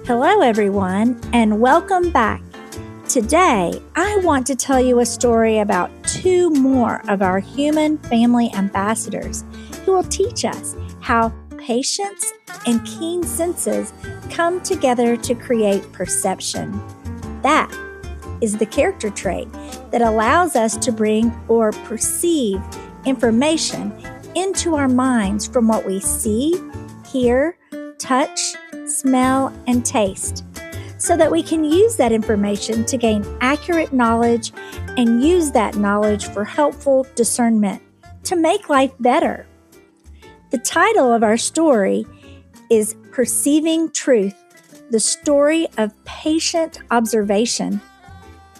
Hello, everyone, and welcome back. Today, I want to tell you a story about two more of our human family ambassadors who will teach us how patience and keen senses come together to create perception. That is the character trait that allows us to bring or perceive information into our minds from what we see, hear, touch, smell, and taste, so that we can use that information to gain accurate knowledge and use that knowledge for helpful discernment to make life better. The title of our story is Perceiving Truth, the story of patient observation.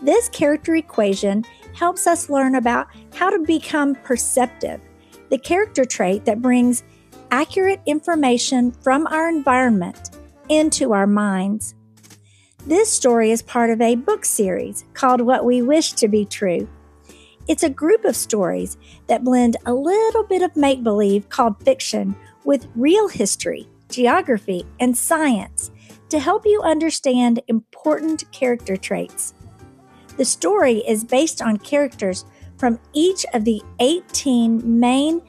This character equation helps us learn about how to become perceptive, the character trait that brings accurate information from our environment into our minds. This story is part of a book series called What We Wish to Be True. It's a group of stories that blend a little bit of make-believe called fiction with real history, geography, and science to help you understand important character traits. The story is based on characters from each of the 18 main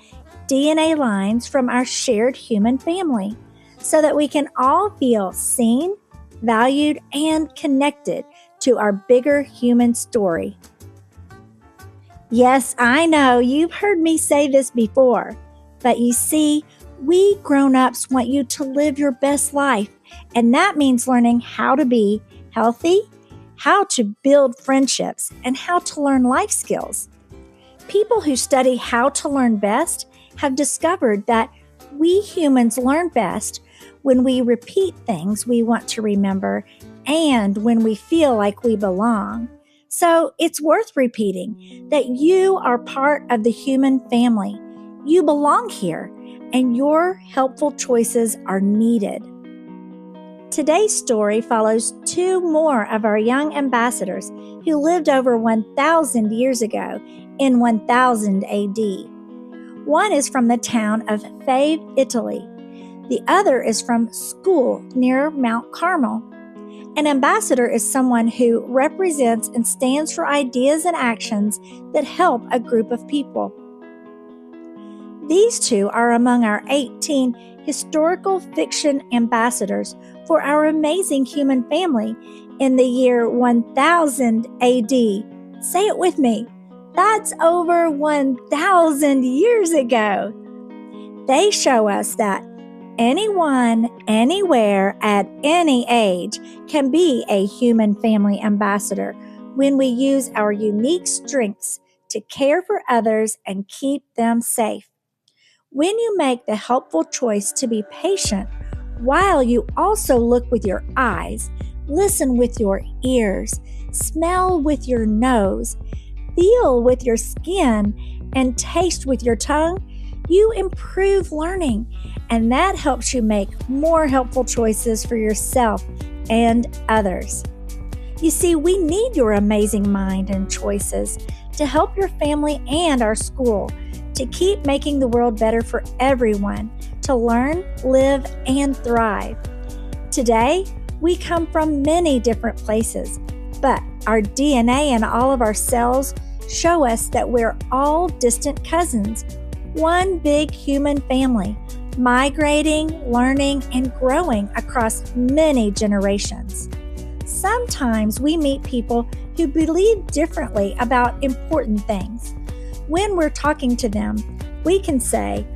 DNA lines from our shared human family, so that we can all feel seen, valued, and connected to our bigger human story. Yes, I know you've heard me say this before, but you see, we grown-ups want you to live your best life, and that means learning how to be healthy, how to build friendships, and how to learn life skills. People who study how to learn best have discovered that we humans learn best when we repeat things we want to remember and when we feel like we belong. So it's worth repeating that you are part of the human family. You belong here, and your helpful choices are needed. Today's story follows two more of our young ambassadors who lived over 1,000 years ago in 1000 AD. One is from the town of Fiavé, Italy. The other is from school near Mount Carmel. An ambassador is someone who represents and stands for ideas and actions that help a group of people. These two are among our 18 historical fiction ambassadors for our amazing human family in the year 1000 AD. Say it with me. That's over 1,000 years ago. They show us that anyone, anywhere, at any age can be a human family ambassador when we use our unique strengths to care for others and keep them safe. When you make the helpful choice to be patient, while you also look with your eyes, listen with your ears, smell with your nose, feel with your skin, and taste with your tongue, you improve learning, and that helps you make more helpful choices for yourself and others. You see, we need your amazing mind and choices to help your family and our school to keep making the world better for everyone to learn, live, and thrive. Today, we come from many different places, but our DNA and all of our cells show us that we're all distant cousins, one big human family, migrating, learning, and growing across many generations. Sometimes we meet people who believe differently about important things. When we're talking to them, we can say,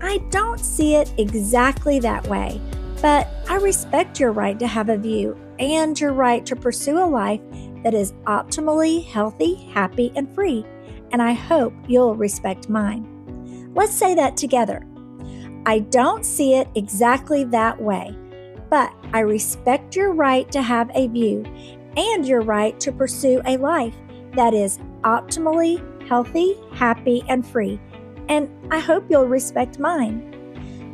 "I don't see it exactly that way, but I respect your right to have a view and your right to pursue a life that is optimally healthy, happy, and free, and I hope you'll respect mine." Let's say that together. I don't see it exactly that way, but I respect your right to have a view and your right to pursue a life that is optimally healthy, happy, and free, and I hope you'll respect mine.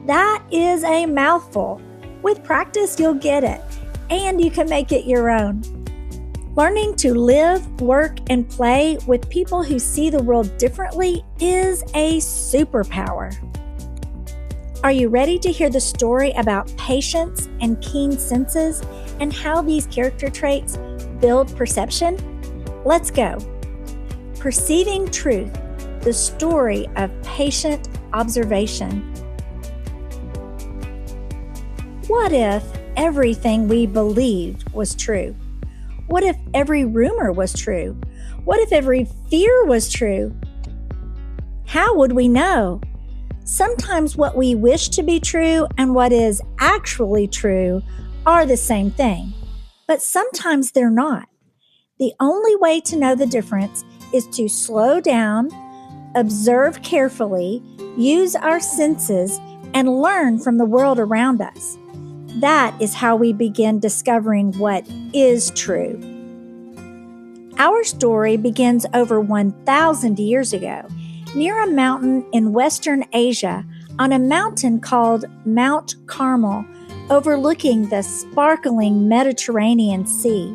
That is a mouthful. With practice, you'll get it, and you can make it your own. Learning to live, work, and play with people who see the world differently is a superpower. Are you ready to hear the story about patience and keen senses and how these character traits build perception? Let's go. Perceiving Truth, the story of patient observation. What if everything we believed was true? What if every rumor was true? What if every fear was true? How would we know? Sometimes what we wish to be true and what is actually true are the same thing, but sometimes they're not. The only way to know the difference is to slow down, observe carefully, use our senses, and learn from the world around us. That is how we begin discovering what is true. Our story begins over 1,000 years ago, near a mountain in Western Asia, on a mountain called Mount Carmel, overlooking the sparkling Mediterranean Sea.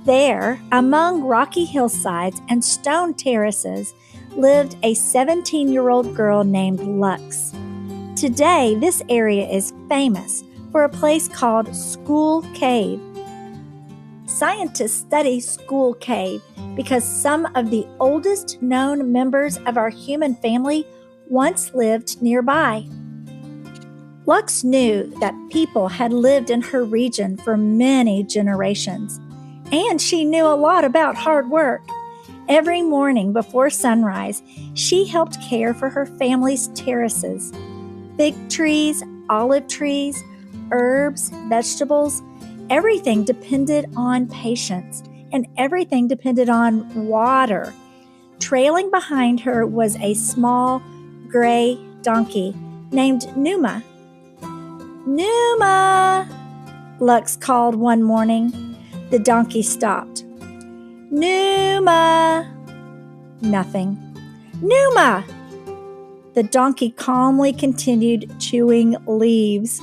There, among rocky hillsides and stone terraces, lived a 17-year-old girl named Luhks. Today, this area is famous for a place called School Cave. Scientists study School Cave because some of the oldest known members of our human family once lived nearby. Luhks knew that people had lived in her region for many generations, and she knew a lot about hard work. Every morning before sunrise, she helped care for her family's terraces. Fig trees, olive trees, herbs, vegetables, everything depended on patience, and everything depended on water. Trailing behind her was a small, gray donkey named Numa. "Numa!" Luhks called one morning. The donkey stopped. "Numa!" Nothing. "Numa!" The donkey calmly continued chewing leaves.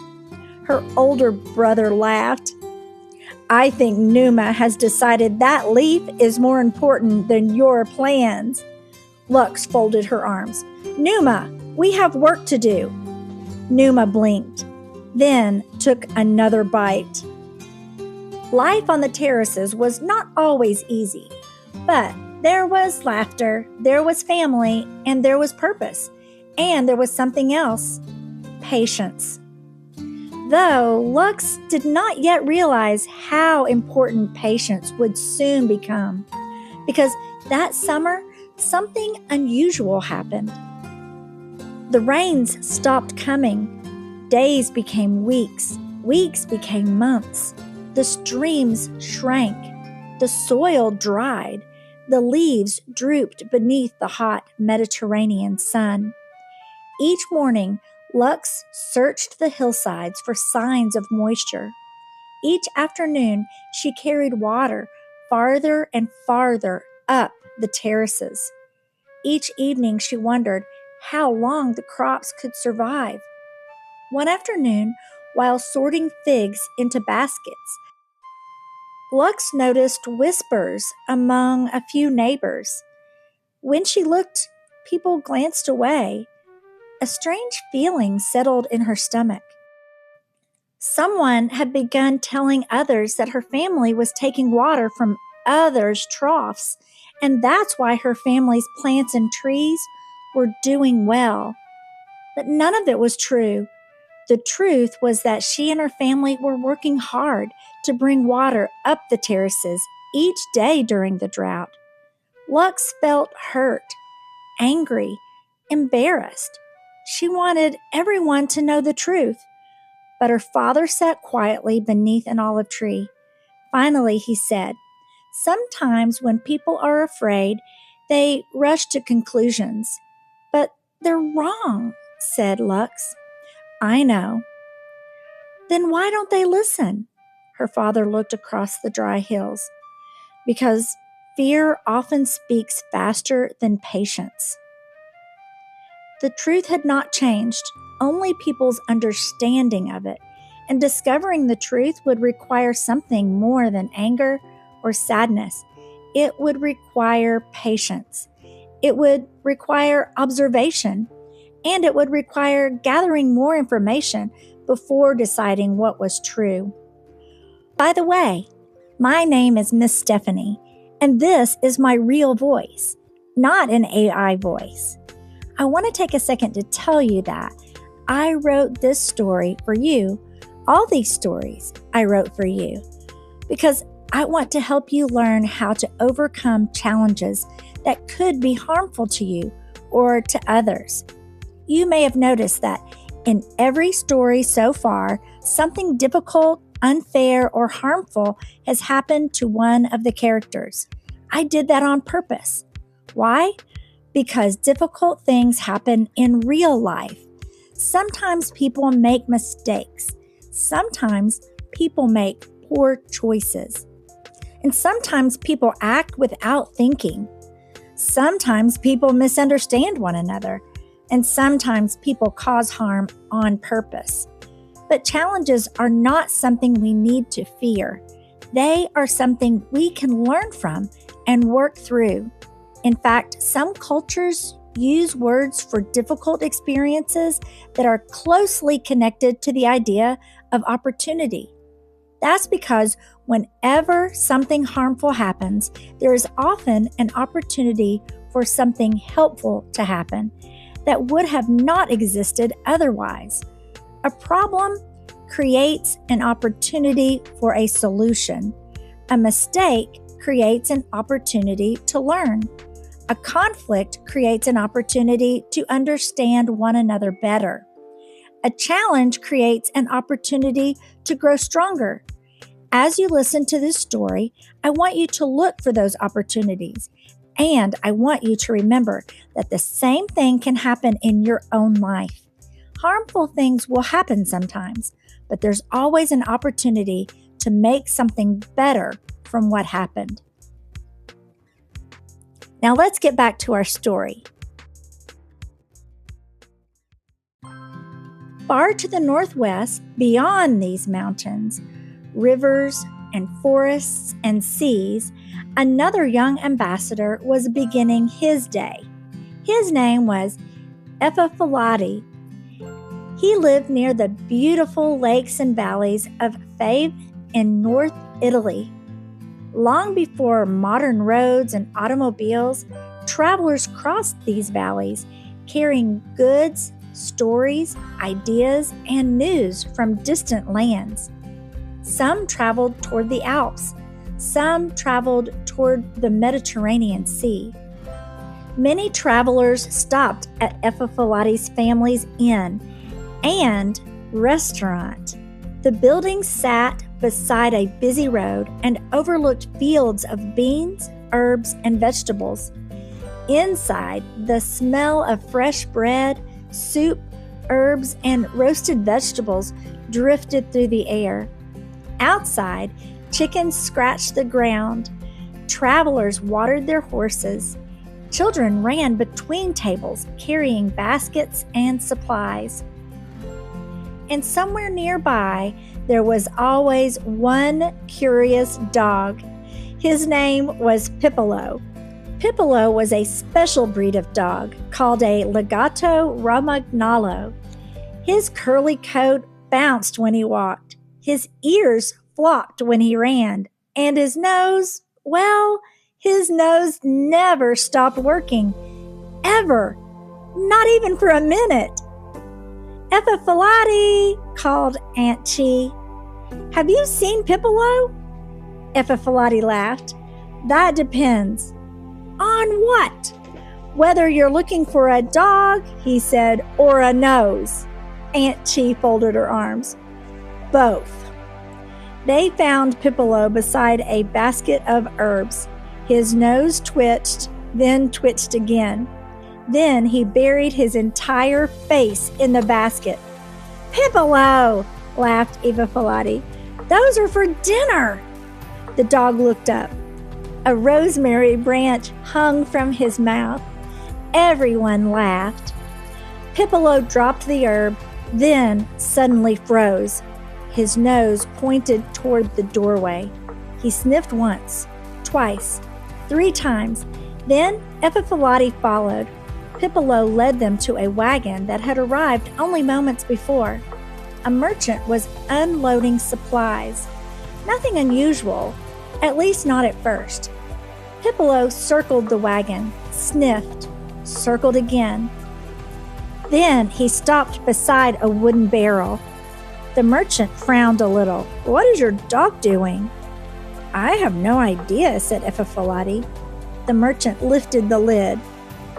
Her older brother laughed. "I think Numa has decided that leaf is more important than your plans." Luhks folded her arms. "Numa, we have work to do." Numa blinked, then took another bite. Life on the terraces was not always easy, but there was laughter, there was family, and there was purpose. And there was something else: patience. Though Luhks did not yet realize how important patience would soon become, because that summer, something unusual happened. The rains stopped coming. Days became weeks. Weeks became months. The streams shrank. The soil dried. The leaves drooped beneath the hot Mediterranean sun. Each morning, Luhks searched the hillsides for signs of moisture. Each afternoon, she carried water farther and farther up the terraces. Each evening, she wondered how long the crops could survive. One afternoon, while sorting figs into baskets, Luhks noticed whispers among a few neighbors. When she looked, people glanced away. A strange feeling settled in her stomach. Someone had begun telling others that her family was taking water from others' troughs, and that's why her family's plants and trees were doing well. But none of it was true. The truth was that she and her family were working hard to bring water up the terraces each day during the drought. Luhks felt hurt, angry, embarrassed. She wanted everyone to know the truth, but her father sat quietly beneath an olive tree. Finally, he said, "Sometimes when people are afraid, they rush to conclusions. But they're wrong," said Luhks. "I know." "Then why don't they listen?" Her father looked across the dry hills. "Because fear often speaks faster than patience." The truth had not changed, only people's understanding of it, and discovering the truth would require something more than anger or sadness. It would require patience. It would require observation, and it would require gathering more information before deciding what was true. By the way, my name is Miss Stephanie, and this is my real voice, not an AI voice. I want to take a second to tell you that I wrote this story for you. All these stories I wrote for you because I want to help you learn how to overcome challenges that could be harmful to you or to others. You may have noticed that in every story so far, something difficult, unfair, or harmful has happened to one of the characters. I did that on purpose. Why? Because difficult things happen in real life. Sometimes people make mistakes. Sometimes people make poor choices. And sometimes people act without thinking. Sometimes people misunderstand one another. And sometimes people cause harm on purpose. But challenges are not something we need to fear. They are something we can learn from and work through. In fact, some cultures use words for difficult experiences that are closely connected to the idea of opportunity. That's because whenever something harmful happens, there is often an opportunity for something helpful to happen that would have not existed otherwise. A problem creates an opportunity for a solution. A mistake creates an opportunity to learn. A conflict creates an opportunity to understand one another better. A challenge creates an opportunity to grow stronger. As you listen to this story, I want you to look for those opportunities. And I want you to remember that the same thing can happen in your own life. Harmful things will happen sometimes, but there's always an opportunity to make something better from what happened. Now let's get back to our story. Far to the northwest, beyond these mountains, rivers and forests and seas, another young ambassador was beginning his day. His name was Eviafilati. He lived near the beautiful lakes and valleys of Fiavé in North Italy. Long before modern roads and automobiles, travelers crossed these valleys, carrying goods, stories, ideas, and news from distant lands. Some traveled toward the Alps. Some traveled toward the Mediterranean Sea. Many travelers stopped at Eviafilati's family's inn and restaurant. The building sat beside a busy road and overlooked fields of beans, herbs, and vegetables. Inside, the smell of fresh bread, soup, herbs, and roasted vegetables drifted through the air. Outside, chickens scratched the ground. Travelers watered their horses. Children ran between tables, carrying baskets and supplies. And somewhere nearby, there was always one curious dog. His name was Pipolo. Pipolo was a special breed of dog called a Legato Romagnolo. His curly coat bounced when he walked. His ears flopped when he ran. And his nose, well, his nose never stopped working. Ever. Not even for a minute. Eviafilati, called Aunt Chi. Have you seen Pipolo? Eviafilati laughed. That depends. On what? Whether you're looking for a dog, he said, or a nose. Aunt Chi folded her arms. Both. They found Pipolo beside a basket of herbs. His nose twitched, then twitched again. Then he buried his entire face in the basket. Pipolo, laughed Eviafilati. Those are for dinner. The dog looked up. A rosemary branch hung from his mouth. Everyone laughed. Pipolo dropped the herb, then suddenly froze. His nose pointed toward the doorway. He sniffed once, twice, 3 times. Then Eviafilati followed. Pipolo led them to a wagon that had arrived only moments before. A merchant was unloading supplies. Nothing unusual, at least not at first. Pipolo circled the wagon, sniffed, circled again. Then he stopped beside a wooden barrel. The merchant frowned a little. "What is your dog doing?" "I have no idea," said Eviafilati. The merchant lifted the lid.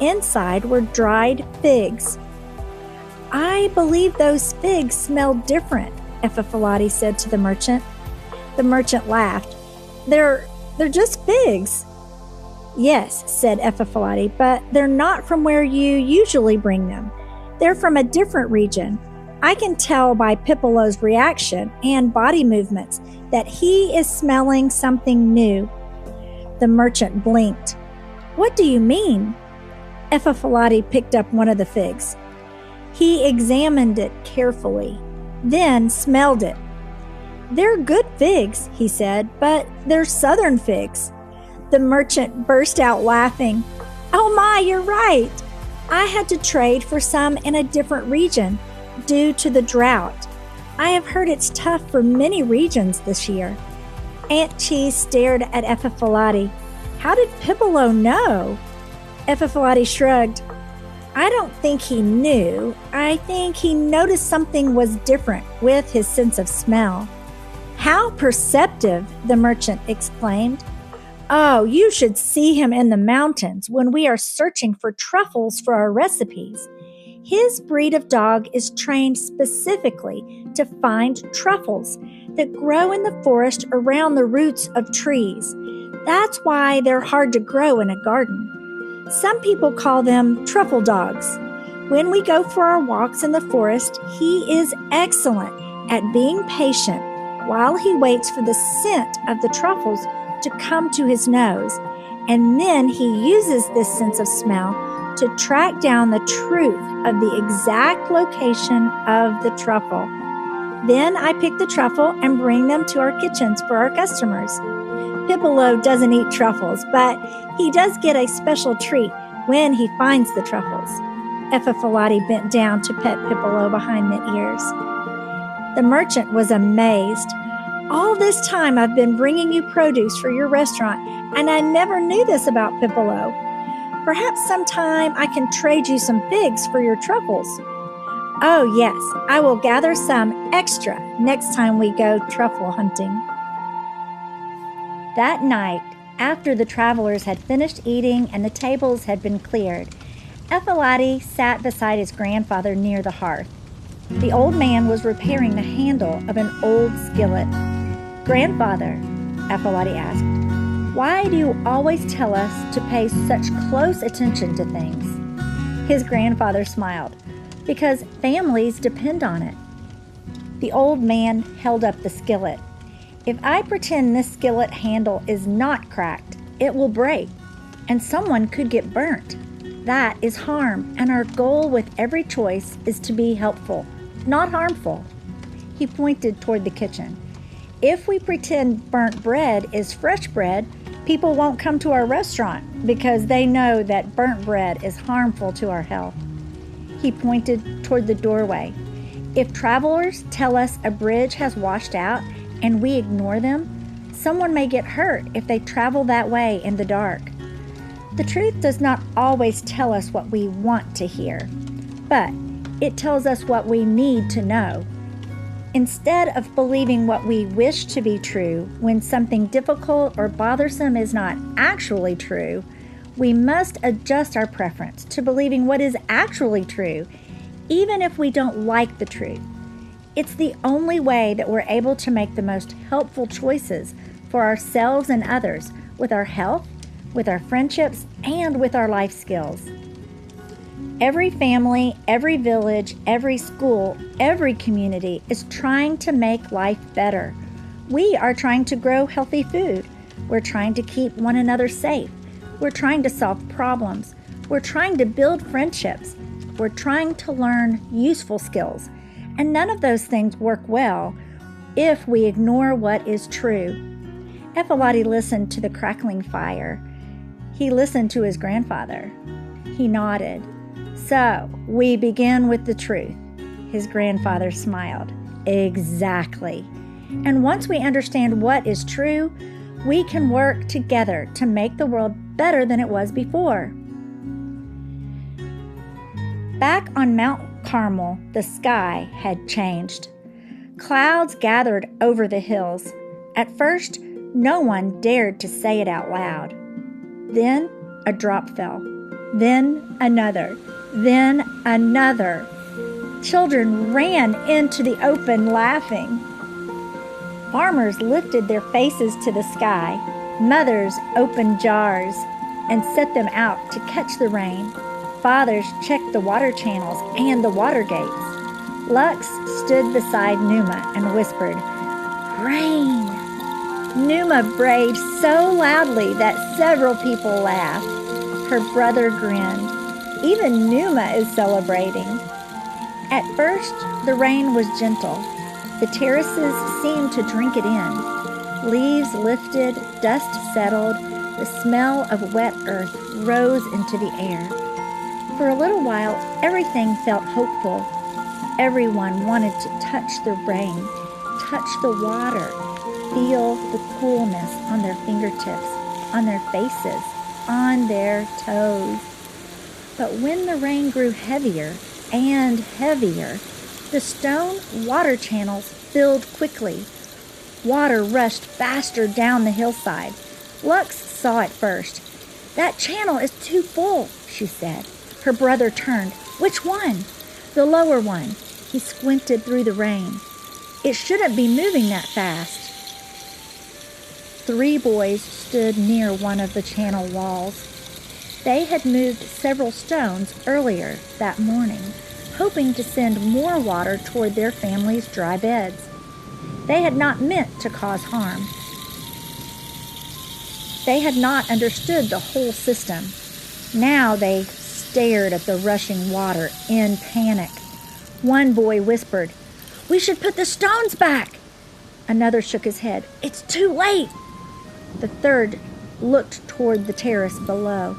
Inside were dried figs. "I believe those figs smell different," Eviafilati said to the merchant. The merchant laughed. They're just figs." "Yes," said Eviafilati, "but they're not from where you usually bring them. They're from a different region. I can tell by Pipolo's reaction and body movements that he is smelling something new." The merchant blinked. "What do you mean?" Eviafilati picked up one of the figs. He examined it carefully, then smelled it. "They're good figs," he said, "but they're southern figs." The merchant burst out laughing. "Oh my, you're right. I had to trade for some in a different region due to the drought. I have heard it's tough for many regions this year." Aunt Cheese stared at Eviafilati. "How did Pipolo know?" Eviafilati shrugged. "I don't think he knew. I think he noticed something was different with his sense of smell." "How perceptive!" the merchant exclaimed. "Oh, you should see him in the mountains when we are searching for truffles for our recipes. His breed of dog is trained specifically to find truffles that grow in the forest around the roots of trees. That's why they're hard to grow in a garden. Some people call them truffle dogs. When we go for our walks in the forest, he is excellent at being patient while he waits for the scent of the truffles to come to his nose, and then he uses this sense of smell to track down the truth of the exact location of the truffle. Then I pick the truffle and bring them to our kitchens for our customers. Pipolo doesn't eat truffles, but he does get a special treat when he finds the truffles." Eviafilati bent down to pet Pipolo behind the ears. The merchant was amazed. "All this time I've been bringing you produce for your restaurant, and I never knew this about Pipolo. Perhaps sometime I can trade you some figs for your truffles." "Oh yes, I will gather some extra next time we go truffle hunting." That night, after the travelers had finished eating and the tables had been cleared, Eviafilati sat beside his grandfather near the hearth. The old man was repairing the handle of an old skillet. "Grandfather," Eviafilati asked, "why do you always tell us to pay such close attention to things?" His grandfather smiled. "Because families depend on it." The old man held up the skillet. "If I pretend this skillet handle is not cracked, it will break, and someone could get burnt. That is harm, and our goal with every choice is to be helpful, not harmful." He pointed toward the kitchen. "If we pretend burnt bread is fresh bread, people won't come to our restaurant because they know that burnt bread is harmful to our health." He pointed toward the doorway. "If travelers tell us a bridge has washed out and we ignore them, someone may get hurt if they travel that way in the dark." The truth does not always tell us what we want to hear, but it tells us what we need to know. Instead of believing what we wish to be true when something difficult or bothersome is not actually true, we must adjust our preference to believing what is actually true, even if we don't like the truth. It's the only way that we're able to make the most helpful choices for ourselves and others with our health, with our friendships, and with our life skills. Every family, every village, every school, every community is trying to make life better. We are trying to grow healthy food. We're trying to keep one another safe. We're trying to solve problems. We're trying to build friendships. We're trying to learn useful skills. And none of those things work well if we ignore what is true. Eviafilati listened to the crackling fire. He listened to his grandfather. He nodded. "So, we begin with the truth." His grandfather smiled. "Exactly. And once we understand what is true, we can work together to make the world better than it was before. Back on Mount Carmel, the sky had changed. Clouds gathered over the hills. At first, no one dared to say it out loud. Then a drop fell. Then another. Then another. Children ran into the open laughing. Farmers lifted their faces to the sky. Mothers opened jars and set them out to catch the rain. Fathers checked the water channels and the water gates. Luhks stood beside Numa and whispered, "Rain!" Numa brayed so loudly that several people laughed. Her brother grinned. Even Numa is celebrating. At first, the rain was gentle. The terraces seemed to drink it in. Leaves lifted, dust settled, the smell of wet earth rose into the air. For a little while, everything felt hopeful. Everyone wanted to touch the rain, touch the water, feel the coolness on their fingertips, on their faces, on their toes. But when the rain grew heavier and heavier, the stone water channels filled quickly. Water rushed faster down the hillside. Luhks saw it first. "That channel is too full," she said. Her brother turned. "Which one?" "The lower one." He squinted through the rain. "It shouldn't be moving that fast." 3 boys stood near one of the channel walls. They had moved several stones earlier that morning, hoping to send more water toward their family's dry beds. They had not meant to cause harm. They had not understood the whole system. Now they stared at the rushing water in panic. One boy whispered, "We should put the stones back." Another shook his head. "It's too late." The third looked toward the terrace below.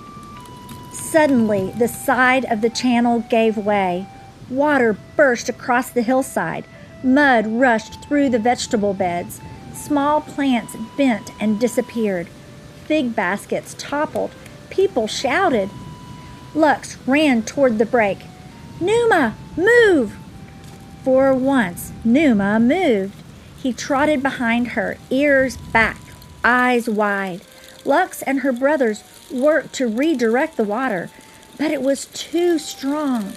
Suddenly, the side of the channel gave way. Water burst across the hillside. Mud rushed through the vegetable beds. Small plants bent and disappeared. Fig baskets toppled. People shouted. Luhks ran toward the break. "Numa, move!" For once, Numa moved. He trotted behind her, ears back, eyes wide. Luhks and her brothers worked to redirect the water, but it was too strong.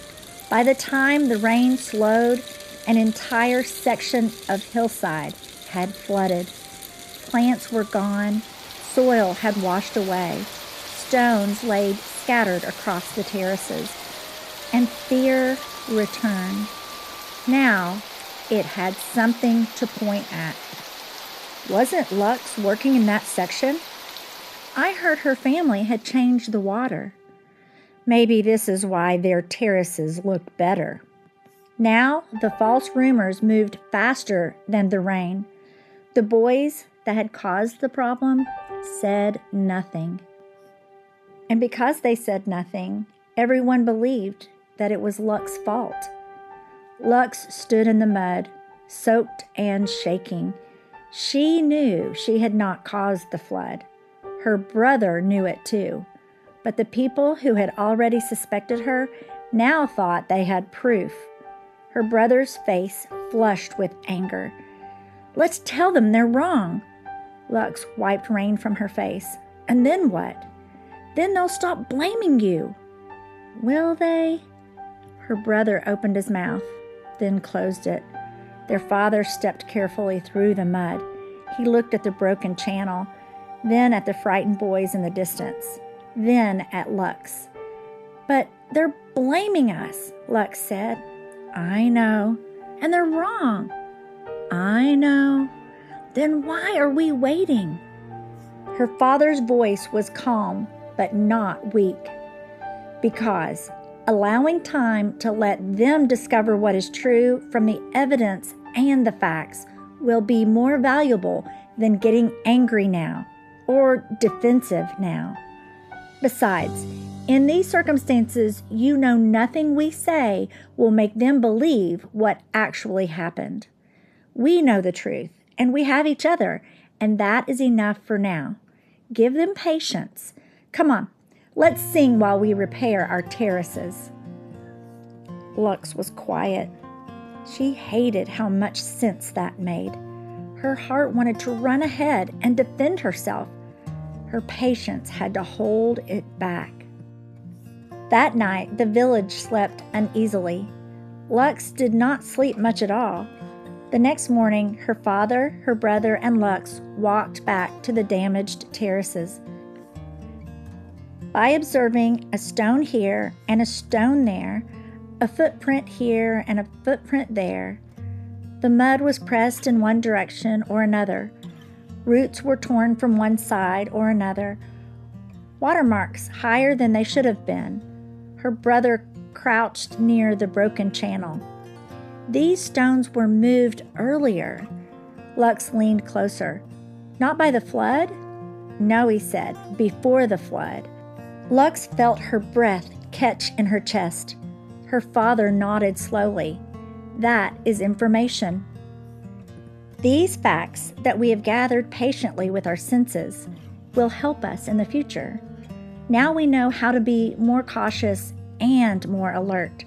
By the time the rain slowed, an entire section of hillside had flooded. Plants were gone. Soil had washed away. Stones lay scattered across the terraces. And fear returned. Now it had something to point at. Wasn't Luhks working in that section? I heard her family had changed the water. Maybe this is why their terraces looked better. Now the false rumors moved faster than the rain. The boys that had caused the problem said nothing. And because they said nothing, everyone believed that it was Luhks' fault. Luhks stood in the mud, soaked and shaking. She knew she had not caused the flood. Her brother knew it too. But the people who had already suspected her now thought they had proof. Her brother's face flushed with anger. "Let's tell them they're wrong." Luhks wiped rain from her face. "And then what?" "Then they'll stop blaming you." "Will they?" Her brother opened his mouth, then closed it. Their father stepped carefully through the mud. He looked at the broken channel, then at the frightened boys in the distance, then at Luhks. "But they're blaming us," Luhks said. "I know. And they're wrong." "I know. Then why are we waiting?" Her father's voice was calm, but not weak. "Because allowing time to let them discover what is true from the evidence and the facts will be more valuable than getting angry now or defensive now. Besides, in these circumstances, you know nothing we say will make them believe what actually happened. We know the truth, and we have each other, and that is enough for now. Give them patience. Come on, let's sing while we repair our terraces." Luhks was quiet. She hated how much sense that made. Her heart wanted to run ahead and defend herself. Her patience had to hold it back. That night, the village slept uneasily. Luhks did not sleep much at all. The next morning, her father, her brother, and Luhks walked back to the damaged terraces. By observing a stone here and a stone there, a footprint here and a footprint there, the mud was pressed in one direction or another. Roots were torn from one side or another. Watermarks higher than they should have been. Her brother crouched near the broken channel. These stones were moved earlier. Luhks leaned closer. "Not by the flood?" "No," he said, "before the flood." Luhks felt her breath catch in her chest. Her father nodded slowly. That is information. These facts that we have gathered patiently with our senses will help us in the future. Now we know how to be more cautious and more alert.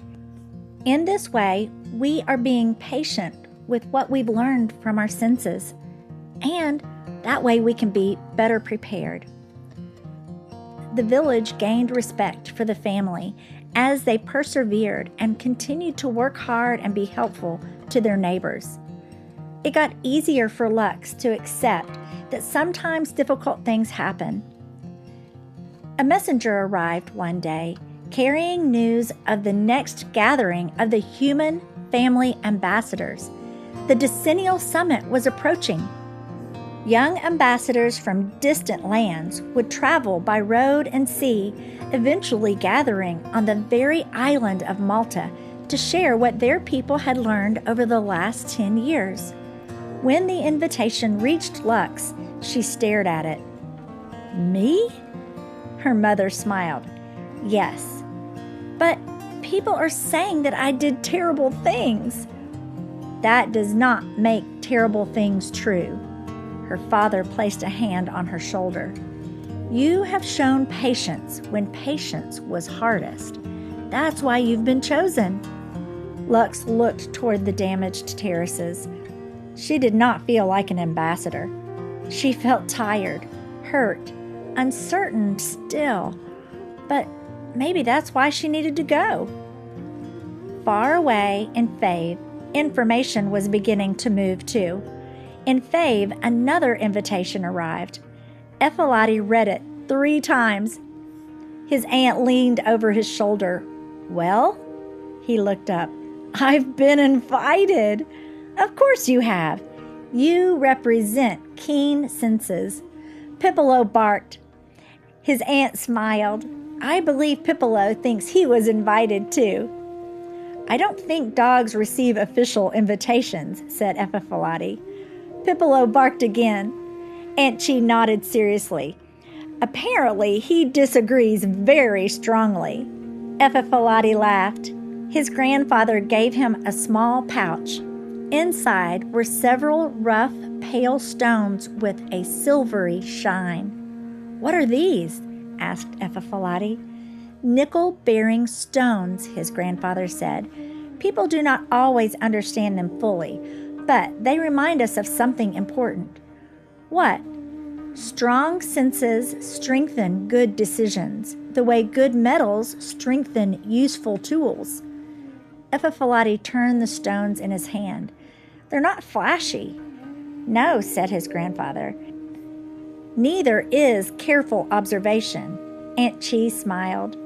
In this way, we are being patient with what we've learned from our senses, and that way we can be better prepared. The village gained respect for the family as they persevered and continued to work hard and be helpful to their neighbors. It got easier for Luhks to accept that sometimes difficult things happen. A messenger arrived one day carrying news of the next gathering of the Human Family Ambassadors. The Decennial Summit was approaching. Young ambassadors from distant lands would travel by road and sea, eventually gathering on the very island of Malta to share what their people had learned over the last 10 years. When the invitation reached Luhks, she stared at it. "Me?" Her mother smiled. "Yes, but people are saying that I did terrible things." "That does not make terrible things true." Her father placed a hand on her shoulder. "You have shown patience when patience was hardest. That's why you've been chosen." Luhks looked toward the damaged terraces. She did not feel like an ambassador. She felt tired, hurt, uncertain still, but maybe that's why she needed to go. Far away in Fiavé, information was beginning to move too. In Fiavé, another invitation arrived. Eviafylati read it 3 times. His aunt leaned over his shoulder. "Well?" He looked up. "I've been invited." "Of course you have. You represent keen senses." Pipolo barked. His aunt smiled. "I believe Pipolo thinks he was invited too." "I don't think dogs receive official invitations," said Eviafylati. Pipolo barked again. Aunt Chi nodded seriously. "Apparently, he disagrees very strongly." Eviafylati laughed. His grandfather gave him a small pouch. Inside were several rough, pale stones with a silvery shine. "What are these?" asked Eviafylati. "Nickel-bearing stones," his grandfather said. "People do not always understand them fully, but they remind us of something important." "What?" "Strong senses strengthen good decisions, the way good metals strengthen useful tools." Eviafylati turned the stones in his hand. "They're not flashy." "No," said his grandfather. "Neither is careful observation." Aunt Chi smiled.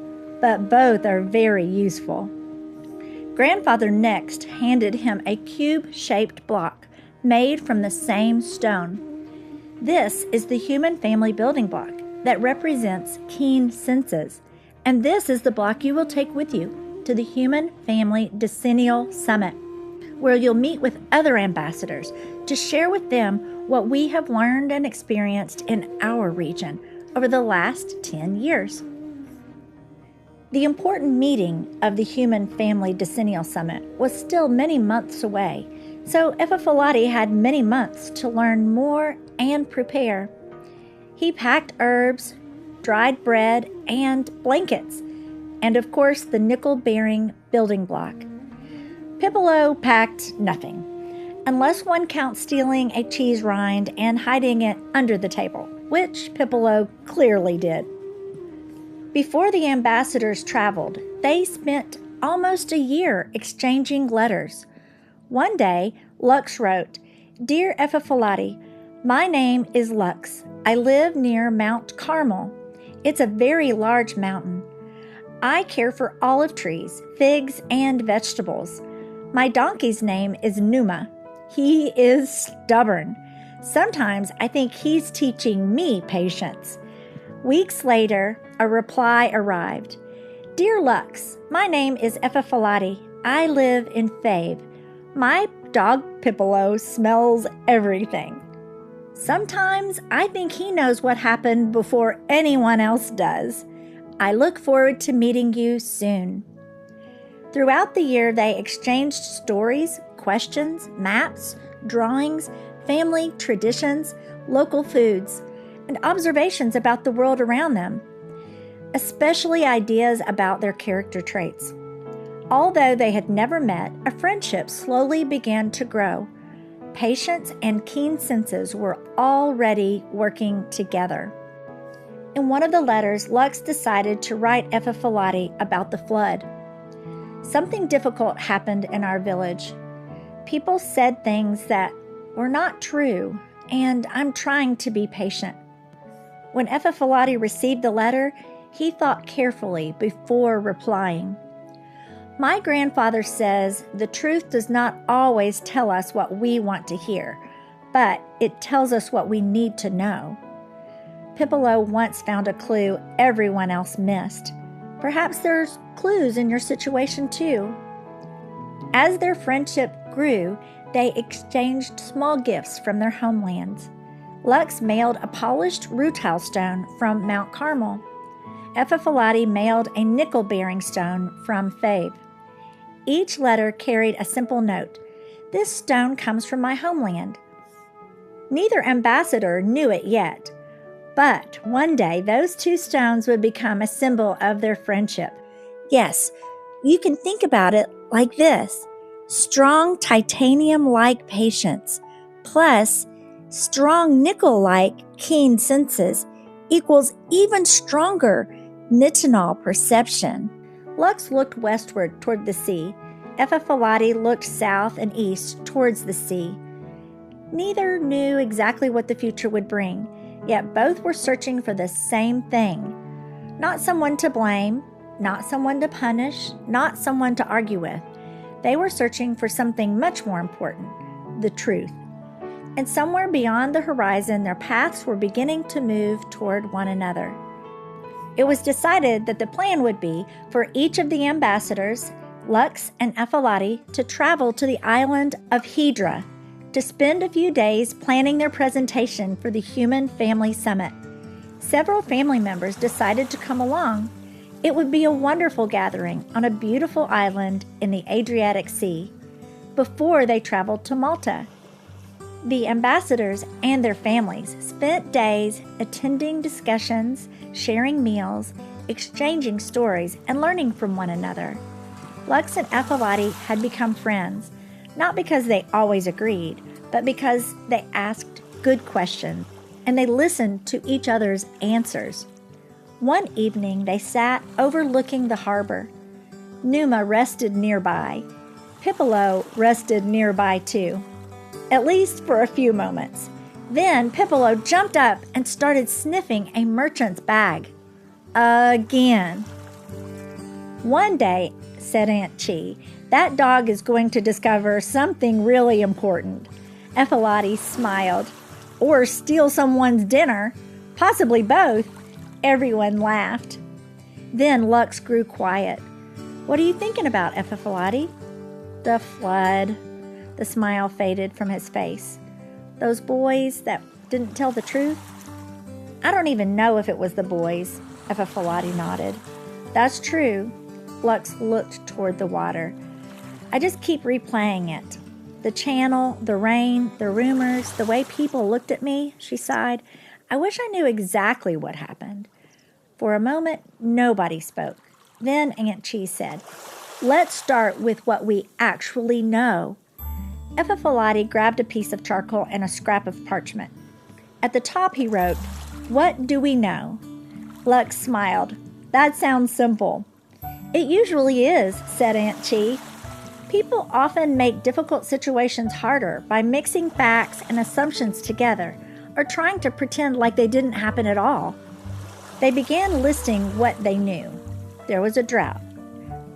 "But both are very useful." Grandfather next handed him a cube-shaped block made from the same stone. "This is the human family building block that represents keen senses, and this is the block you will take with you to the Human Family Decennial Summit, where you'll meet with other ambassadors to share with them what we have learned and experienced in our region over the last 10 years. The important meeting of the Human Family Decennial Summit was still many months away. So Eviafylati had many months to learn more and prepare. He packed herbs, dried bread, and blankets, and of course the nickel-bearing building block. Pipolo packed nothing, unless one counts stealing a cheese rind and hiding it under the table, which Pipolo clearly did. Before the ambassadors traveled, they spent almost a year exchanging letters. One day, Luhks wrote, "Dear Eviafylati, my name is Luhks. I live near Mount Carmel. It's a very large mountain. I care for olive trees, figs, and vegetables. My donkey's name is Numa. He is stubborn. Sometimes I think he's teaching me patience." Weeks later, a reply arrived. "Dear Luhks, my name is Eviafylati. I live in Fiavé. My dog Pipolo smells everything. Sometimes I think he knows what happened before anyone else does. I look forward to meeting you soon." Throughout the year, they exchanged stories, questions, maps, drawings, family traditions, local foods, and observations about the world around them, especially ideas about their character traits. Although they had never met, a friendship slowly began to grow. Patience and keen senses were already working together. In one of the letters, Luhks decided to write Eviafylati about the flood. "Something difficult happened in our village. People said things that were not true, and I'm trying to be patient." When Eviafylati received the letter, he thought carefully before replying. "My grandfather says the truth does not always tell us what we want to hear, but it tells us what we need to know. Pipolo once found a clue everyone else missed. Perhaps there's clues in your situation too." As their friendship grew, they exchanged small gifts from their homelands. Luhks mailed a polished rutile stone from Mount Carmel. Eviafylati mailed a nickel-bearing stone from Fiavé. Each letter carried a simple note. "This stone comes from my homeland." Neither ambassador knew it yet, but one day those two stones would become a symbol of their friendship. Yes, you can think about it like this: strong titanium-like patience plus strong nickel-like keen senses equals even stronger nitinol perception. Luhks looked westward toward the sea. Eviafylati looked south and east towards the sea. Neither knew exactly what the future would bring, yet both were searching for the same thing. Not someone to blame, not someone to punish, not someone to argue with. They were searching for something much more important, the truth. And somewhere beyond the horizon, their paths were beginning to move toward one another. It was decided that the plan would be for each of the ambassadors, Luhks and Eviafylati, to travel to the island of Hydra to spend a few days planning their presentation for the Human Family Summit. Several family members decided to come along. It would be a wonderful gathering on a beautiful island in the Adriatic Sea before they traveled to Malta. The ambassadors and their families spent days attending discussions, sharing meals, exchanging stories, and learning from one another. Luhks and Eviafylati had become friends, not because they always agreed, but because they asked good questions and they listened to each other's answers. One evening, they sat overlooking the harbor. Numa rested nearby. Pipolo rested nearby too, at least for a few moments. Then Pipolo jumped up and started sniffing a merchant's bag. Again. "One day," said Aunt Chi, "that dog is going to discover something really important." Eviafylati smiled. "Or steal someone's dinner. Possibly both." Everyone laughed. Then Luhks grew quiet. "What are you thinking about, Eviafylati?" "The flood." The smile faded from his face. "Those boys that didn't tell the truth?" "I don't even know if it was the boys." Eviafylati nodded. "That's true." Luhks looked toward the water. "I just keep replaying it. The channel, the rain, the rumors, the way people looked at me, she sighed. I wish I knew exactly what happened. For a moment, nobody spoke. Then Aunt Cheese said, let's start with what we actually know. Eviafylati grabbed a piece of charcoal and a scrap of parchment. At the top he wrote, what do we know? Luhks smiled. That sounds simple. It usually is, said Aunt Chi. People often make difficult situations harder by mixing facts and assumptions together or trying to pretend like they didn't happen at all. They began listing what they knew. There was a drought.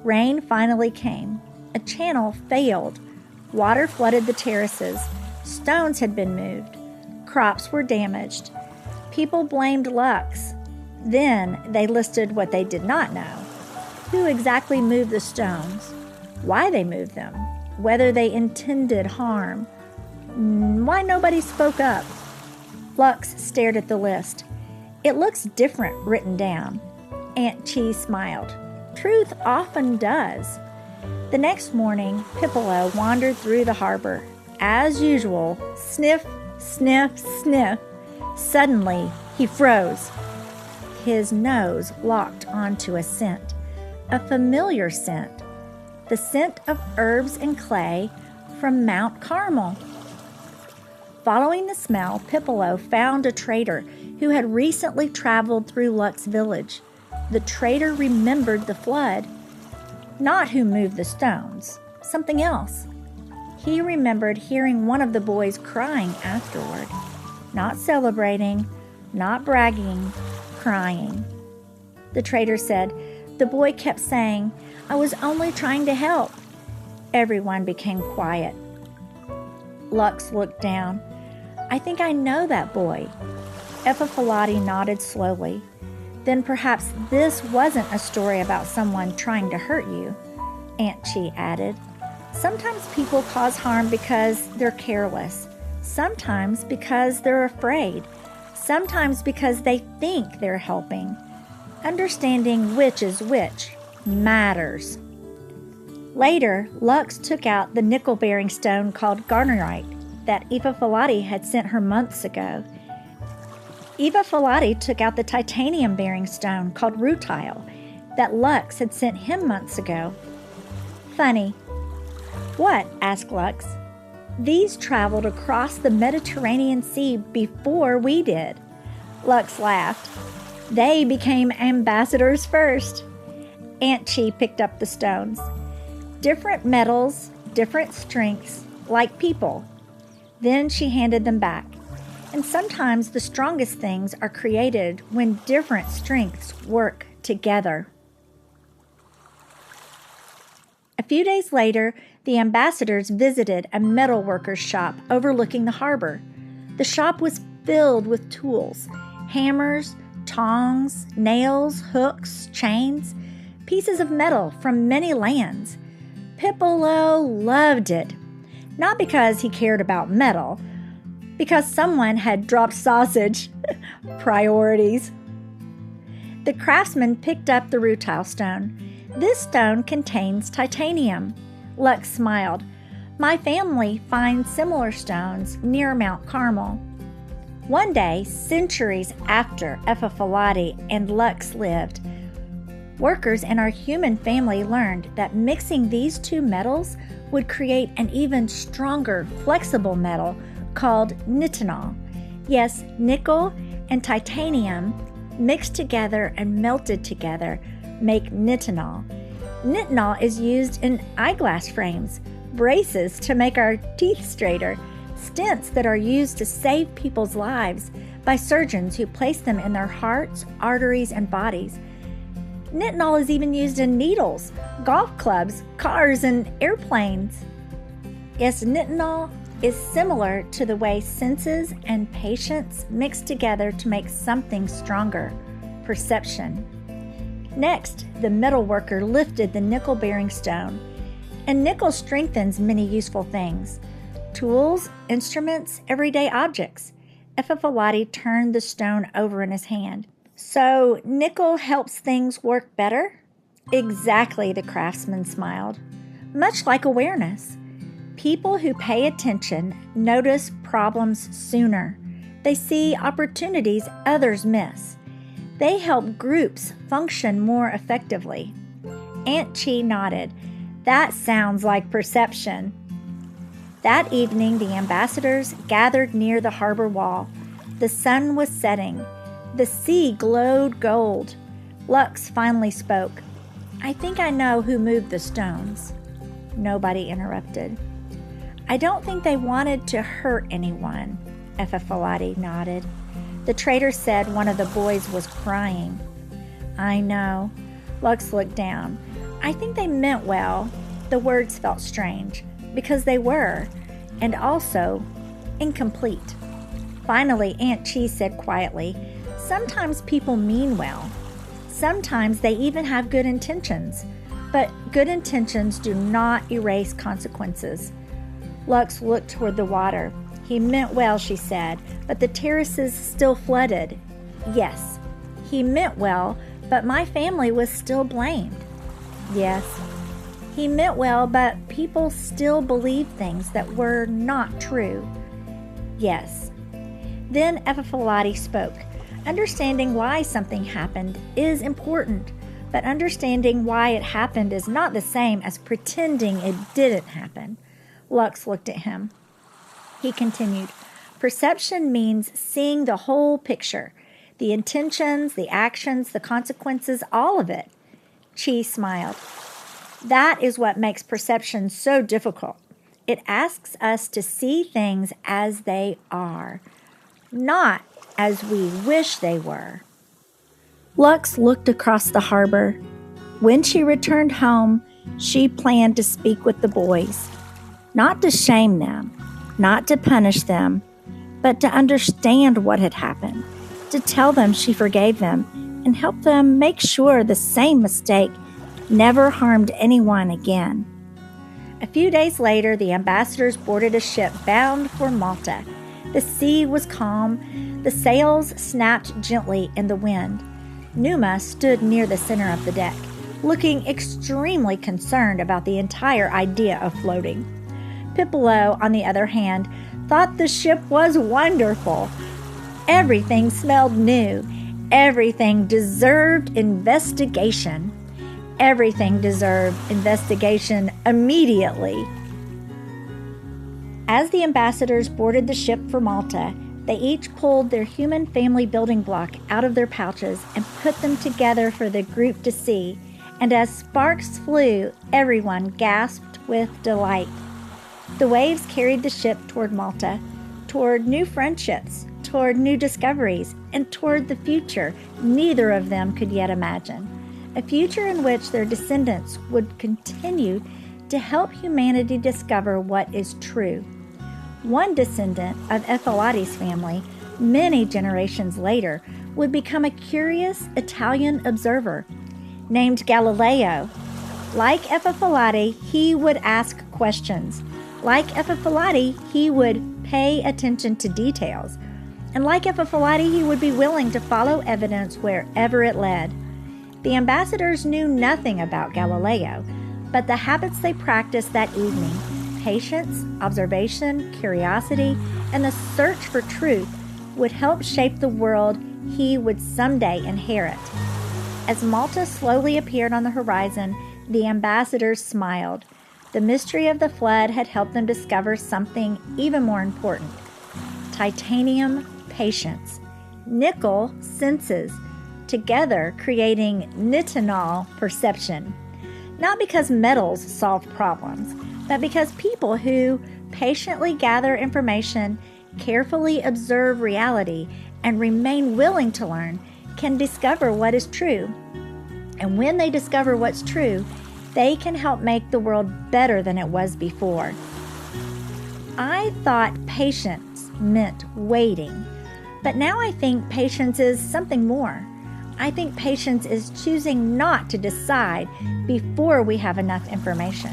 Rain finally came. A channel failed. Water flooded the terraces. Stones had been moved. Crops were damaged. People blamed Luhks. Then they listed what they did not know. Who exactly moved the stones? Why they moved them? Whether they intended harm? Why nobody spoke up? Luhks stared at the list. It looks different written down. Aunt Cheese smiled. Truth often does. The next morning, Pipolo wandered through the harbor. As usual, sniff, sniff, sniff. Suddenly, he froze. His nose locked onto a scent, a familiar scent, the scent of herbs and clay from Mount Carmel. Following the smell, Pipolo found a trader who had recently traveled through Luhks' village. The trader remembered the flood. Not who moved the stones, something else. He remembered hearing one of the boys crying afterward. Not celebrating, not bragging, crying. The trader said, the boy kept saying, I was only trying to help. Everyone became quiet. Luhks looked down. I think I know that boy. Eviafylati nodded slowly. Then perhaps this wasn't a story about someone trying to hurt you, Aunt Chi added. Sometimes people cause harm because they're careless. Sometimes because they're afraid. Sometimes because they think they're helping. Understanding which is which matters. Later, Luhks took out the nickel-bearing stone called garnerite that Eviafylati had sent her months ago. Eviafylati took out the titanium-bearing stone called rutile that Luhks had sent him months ago. Funny. What? Asked Luhks. These traveled across the Mediterranean Sea before we did. Luhks laughed. They became ambassadors first. Aunt Chi picked up the stones. Different metals, different strengths, like people. Then she handed them back. And sometimes the strongest things are created when different strengths work together. A few days later, the ambassadors visited a metalworker's shop overlooking the harbor. The shop was filled with tools, hammers, tongs, nails, hooks, chains, pieces of metal from many lands. Pipolo loved it, not because he cared about metal, because someone had dropped sausage. Priorities. The craftsman picked up the rutile stone. This stone contains titanium. Luhks smiled. My family finds similar stones near Mount Carmel. One day, centuries after Eviafylati and Luhks lived, workers in our human family learned that mixing these two metals would create an even stronger, flexible metal called nitinol. Yes, nickel and titanium mixed together and melted together make nitinol. Nitinol is used in eyeglass frames, braces to make our teeth straighter, stents that are used to save people's lives by surgeons who place them in their hearts, arteries, and bodies. Nitinol is even used in needles, golf clubs, cars, and airplanes. Yes, nitinol is similar to the way senses and patience mix together to make something stronger, perception. Next, the metalworker lifted the nickel-bearing stone, and nickel strengthens many useful things: tools, instruments, everyday objects. Eviafylati turned the stone over in his hand. So, nickel helps things work better? Exactly, the craftsman smiled. Much like awareness. People who pay attention notice problems sooner. They see opportunities others miss. They help groups function more effectively. Aunt Chi nodded. That sounds like perception. That evening, the ambassadors gathered near the harbor wall. The sun was setting. The sea glowed gold. Luhks finally spoke. I think I know who moved the stones. Nobody interrupted. I don't think they wanted to hurt anyone, Eviafylati nodded. The trader said one of the boys was crying. I know. Luhks looked down. I think they meant well. The words felt strange, because they were, and also incomplete. Finally, Aunt Chi said quietly, sometimes people mean well. Sometimes they even have good intentions, but good intentions do not erase consequences. Luhks looked toward the water. He meant well, she said, but the terraces still flooded. Yes, he meant well, but my family was still blamed. Yes, he meant well, but people still believed things that were not true. Yes. Then Eviafylati spoke. Understanding why something happened is important, but understanding why it happened is not the same as pretending it didn't happen. Luhks looked at him. He continued, perception means seeing the whole picture, the intentions, the actions, the consequences, all of it. Chi smiled. That is what makes perception so difficult. It asks us to see things as they are, not as we wish they were. Luhks looked across the harbor. When she returned home, she planned to speak with the boys, not to shame them, not to punish them, but to understand what had happened, to tell them she forgave them, and help them make sure the same mistake never harmed anyone again. A few days later, the ambassadors boarded a ship bound for Malta. The sea was calm. The sails snapped gently in the wind. Numa stood near the center of the deck, looking extremely concerned about the entire idea of floating. Pipolo, on the other hand, thought the ship was wonderful. Everything smelled new. Everything deserved investigation. Everything deserved investigation immediately. As the ambassadors boarded the ship for Malta, they each pulled their human family building block out of their pouches and put them together for the group to see, and as sparks flew, everyone gasped with delight. The waves carried the ship toward Malta, toward new friendships, toward new discoveries, and toward the future neither of them could yet imagine. A future in which their descendants would continue to help humanity discover what is true. One descendant of Eviafylati's family, many generations later, would become a curious Italian observer named Galileo. Like Eviafylati, he would ask questions. Like Eviafylati, he would pay attention to details. And like Eviafylati, he would be willing to follow evidence wherever it led. The ambassadors knew nothing about Galileo, but the habits they practiced that evening, patience, observation, curiosity, and the search for truth, would help shape the world he would someday inherit. As Malta slowly appeared on the horizon, the ambassadors smiled. The mystery of the flood had helped them discover something even more important. Titanium, patience. Nickel, senses. Together creating nitinol, perception. Not because metals solve problems, but because people who patiently gather information, carefully observe reality, and remain willing to learn can discover what is true. And when they discover what's true, they can help make the world better than it was before. I thought patience meant waiting, but now I think patience is something more. I think patience is choosing not to decide before we have enough information.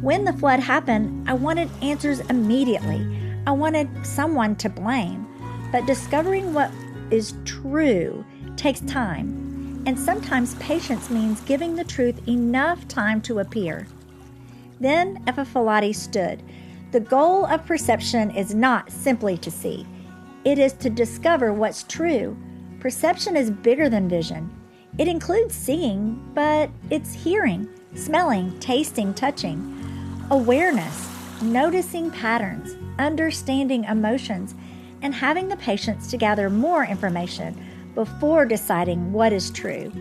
When the flood happened, I wanted answers immediately. I wanted someone to blame. But discovering what is true takes time. And sometimes patience means giving the truth enough time to appear. Then Eviafylati stood. The goal of perception is not simply to see. It is to discover what's true. Perception is bigger than vision. It includes seeing, but it's hearing, smelling, tasting, touching. Awareness, noticing patterns, understanding emotions, and having the patience to gather more information before deciding what is true.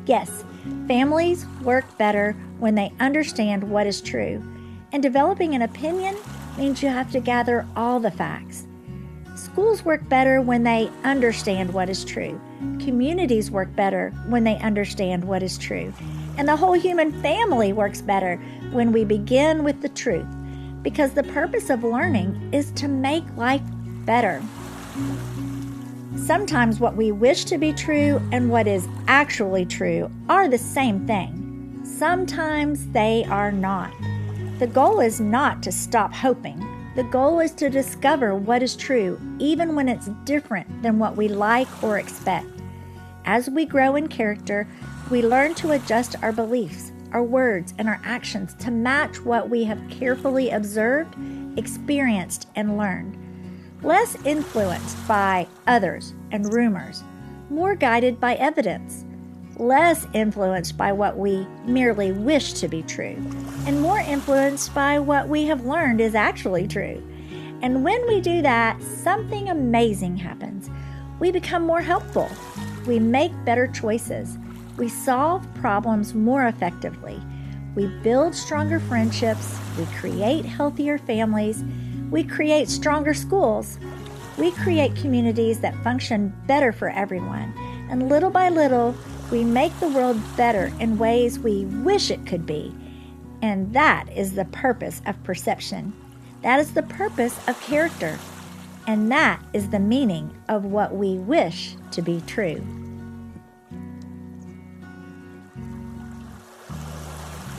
Yes, families work better when they understand what is true, and developing an opinion means you have to gather all the facts. Schools work better when they understand what is true. Communities work better when they understand what is true. And the whole human family works better when we begin with the truth, because the purpose of learning is to make life better. Sometimes what we wish to be true and what is actually true are the same thing. Sometimes they are not. The goal is not to stop hoping. The goal is to discover what is true, even when it's different than what we like or expect. As we grow in character, we learn to adjust our beliefs, our words, and our actions to match what we have carefully observed, experienced, and learned. Less influenced by others and rumors, more guided by evidence. Less influenced by what we merely wish to be true, and more influenced by what we have learned is actually true. And when we do that, something amazing happens. We become more helpful. We make better choices. We solve problems more effectively. We build stronger friendships. We create healthier families. We create stronger schools. We create communities that function better for everyone. And little by little, we make the world better in ways we wish it could be. And that is the purpose of perception. That is the purpose of character. And that is the meaning of what we wish to be true.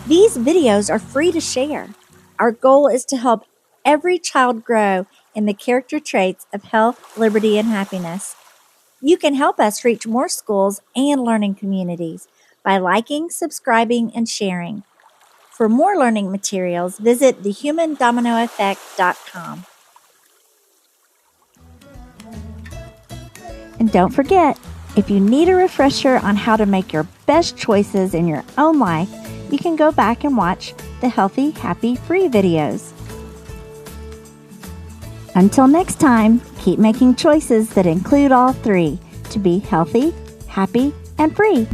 These videos are free to share. Our goal is to help every child grow in the character traits of health, liberty, and happiness. You can help us reach more schools and learning communities by liking, subscribing, and sharing. For more learning materials, visit thehumandominoeffect.com. And don't forget, if you need a refresher on how to make your best choices in your own life, you can go back and watch the Healthy, Happy, Free videos. Until next time, keep making choices that include all three to be healthy, happy, and free.